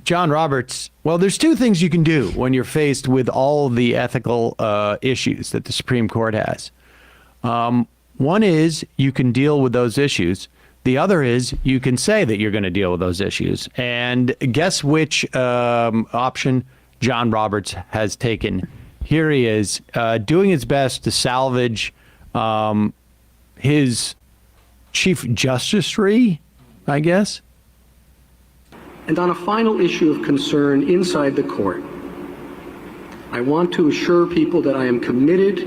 John Roberts, well, there's two things you can do when you're faced with all the ethical issues that the Supreme Court has. One is you can deal with those issues. The other is you can say that you're going to deal with those issues. And guess which option John Roberts has taken? Here he is doing his best to salvage his Chief Justicery, I guess. And on a final issue of concern inside the court, I want to assure people that I am committed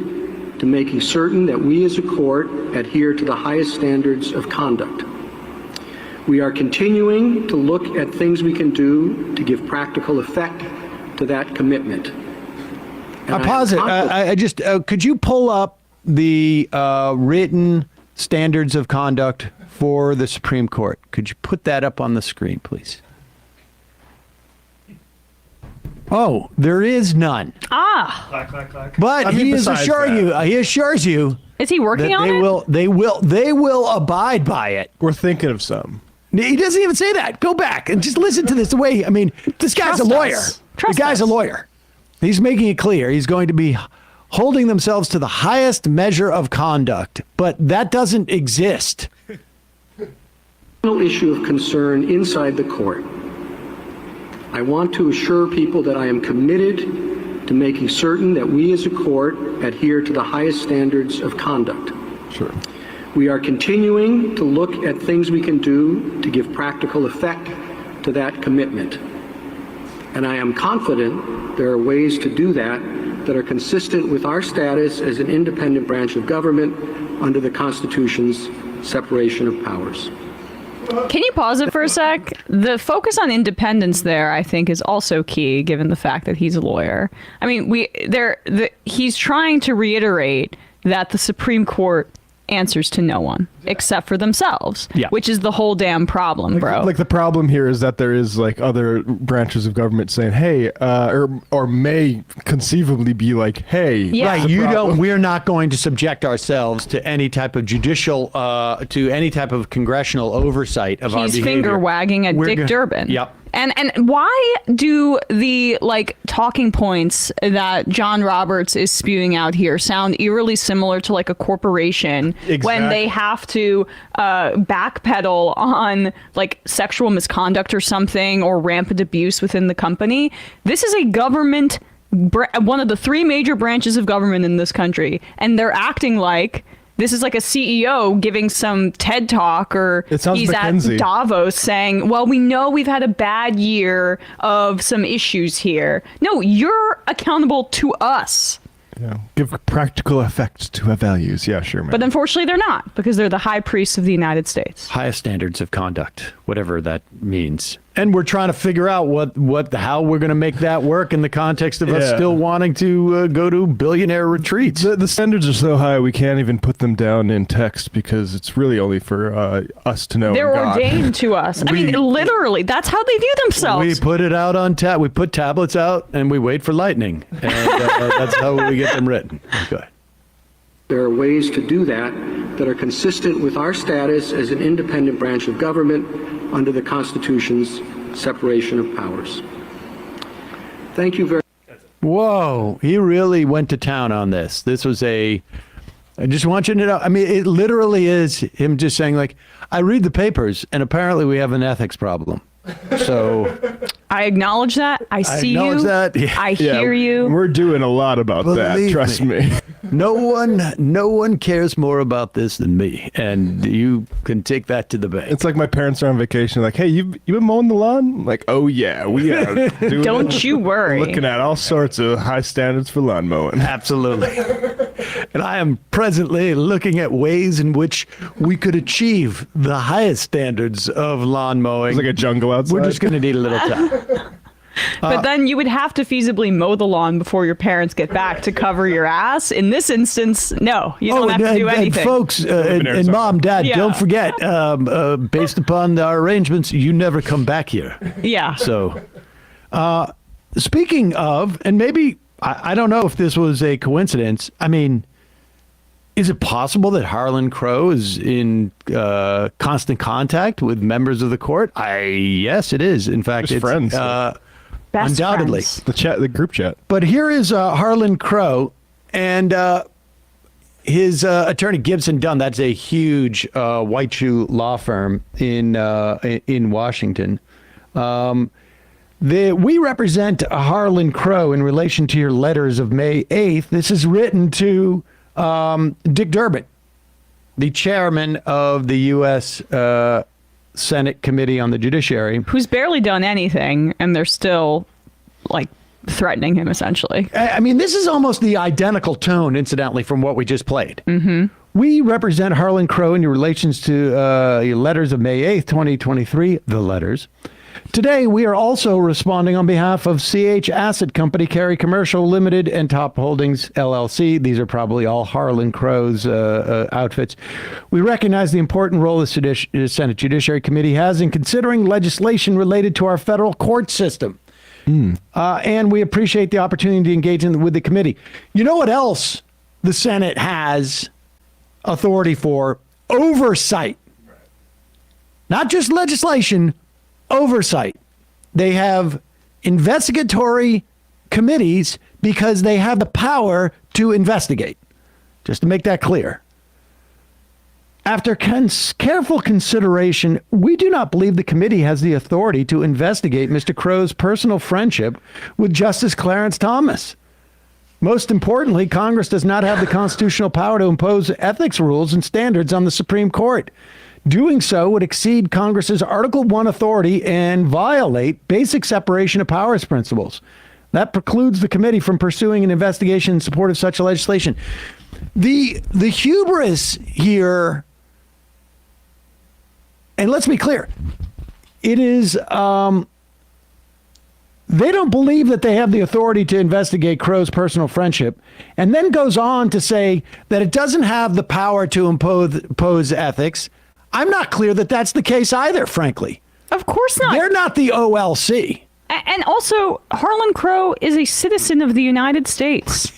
to making certain that we as a court adhere to the highest standards of conduct. We are continuing to look at things we can do to give practical effect to that commitment. I'll pause it. I just could you pull up the written standards of conduct for the Supreme Court? Could you put that up on the screen, please? Oh, there is none. Clack, clack, clack. But he assures you. Is he working on it? They will abide by it. We're thinking of some. He doesn't even say that. Go back and just listen to this. The way, I mean, this guy's a lawyer. The guy's a lawyer. He's making it clear he's going to be holding themselves to the highest measure of conduct, but that doesn't exist. Final issue of concern inside the court. I want to assure people that I am committed to making certain that we as a court adhere to the highest standards of conduct. Sure. We are continuing to look at things we can do to give practical effect to that commitment. And I am confident there are ways to do that that are consistent with our status as an independent branch of government under the Constitution's separation of powers. Can you pause it for a sec? The focus on independence there, I think, is also key, given the fact that he's a lawyer. I mean, he's trying to reiterate that the Supreme Court answers to no one except for themselves, which is the whole damn problem, bro. Like the problem here is that there is like other branches of government saying, hey, or may conceivably be like, hey, right, we're not going to subject ourselves to any type of judicial, to any type of congressional oversight of our behavior. He's finger wagging at Dick Durbin. Yep. And why do the talking points that John Roberts is spewing out here sound eerily similar to like a corporation when they have to backpedal on like sexual misconduct or something or rampant abuse within the company? This is a government, one of the three major branches of government in this country, and they're acting like this is like a CEO giving some TED talk, or he's McKenzie. at Davos saying, well, we know we've had a bad year of some issues here. No, you're accountable to us. Yeah. Give practical effect to our values. Yeah, sure, man. But unfortunately, they're not, because they're the high priests of the United States. Highest standards of conduct, whatever that means. And we're trying to figure out how we're going to make that work in the context of us still wanting to go to billionaire retreats. The standards are so high we can't even put them down in text because it's really only for us to know. They're ordained to us. I mean, literally, that's how they view themselves. We put it out on we put tablets out and we wait for lightning. And that's how we get them written. Okay. There are ways to do that that are consistent with our status as an independent branch of government under the Constitution's separation of powers. Thank you very much. Whoa, he really went to town on this. This was I just want you to know, I mean, it literally is him just saying, like, I read the papers, and apparently we have an ethics problem. So I acknowledge that. I see you. That. Yeah. I hear you. We're doing a lot about that. Trust me. No one cares more about this than me, and you can take that to the bank. It's like my parents are on vacation. Like, hey, you been mowing the lawn? I'm like, oh yeah, we are. Don't you worry. Looking at all sorts of high standards for lawn mowing. Absolutely. And I am presently looking at ways in which we could achieve the highest standards of lawn mowing. It's like a jungle outside. We're just going to need a little time. But then you would have to feasibly mow the lawn before your parents get back to cover your ass. In this instance, no, you don't have to do anything. And folks, and mom, dad, don't forget, based upon our arrangements, you never come back here. Yeah. So, speaking of, and maybe, I don't know if this was a coincidence. I mean, Is it possible that Harlan Crow is in constant contact with members of the court? Yes, it is. In fact, Just it's friends. Best undoubtedly. friends. The group chat. But here is Harlan Crow and his attorney Gibson Dunn. That's a huge white shoe law firm in Washington. We represent Harlan Crow in relation to your letters of May 8th. This is written to Dick Durbin, the chairman of the U.S. Senate Committee on the Judiciary. Who's barely done anything, and they're still, like, threatening him, essentially. I mean, this is almost the identical tone, incidentally, from what we just played. Mm-hmm. We represent Harlan Crow in your relations to your letters of May 8th, 2023, the letters. Today, we are also responding on behalf of CH Asset Company, Carey Commercial Limited, and Top Holdings, LLC. These are probably all Harlan Crow's outfits. We recognize the important role the Senate Judiciary Committee has in considering legislation related to our federal court system. And we appreciate the opportunity to engage with the committee. You know what else the Senate has authority for? Oversight. Not just legislation, oversight. They have investigatory committees because they have the power to investigate. Just to make that clear. After careful consideration, we do not believe the committee has the authority to investigate Mr. Crow's personal friendship with Justice Clarence Thomas. Most importantly, Congress does not have the constitutional power to impose ethics rules and standards on the Supreme Court. Doing so would exceed Congress's Article 1 authority and violate basic separation of powers principles. That precludes the committee from pursuing an investigation in support of such legislation. The hubris here, and let's be clear, it is, they don't believe that they have the authority to investigate Crow's personal friendship, and then goes on to say that it doesn't have the power to impose ethics. I'm not clear that that's the case either, frankly. Of course not. They're not the OLC. And also, Harlan Crow is a citizen of the United States.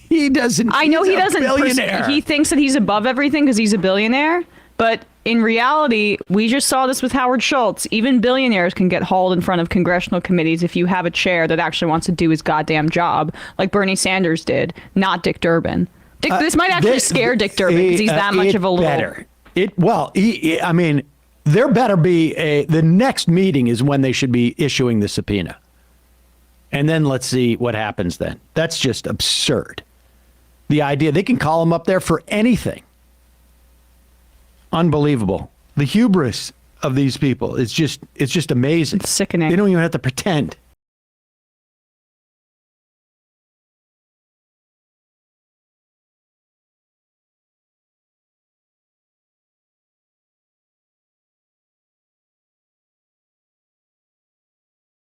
He doesn't. I know he doesn't. Billionaire. He thinks that he's above everything because he's a billionaire. But in reality, we just saw this with Howard Schultz. Even billionaires can get hauled in front of congressional committees if you have a chair that actually wants to do his goddamn job, like Bernie Sanders did, not Dick Durbin. This might actually scare Dick Durbin because he's that much of a little. Better. I mean, there better be the next meeting is when they should be issuing the subpoena. And then let's see what happens then. That's just absurd. The idea they can call him up there for anything. Unbelievable. The hubris of these people is just amazing. It's sickening. They don't even have to pretend.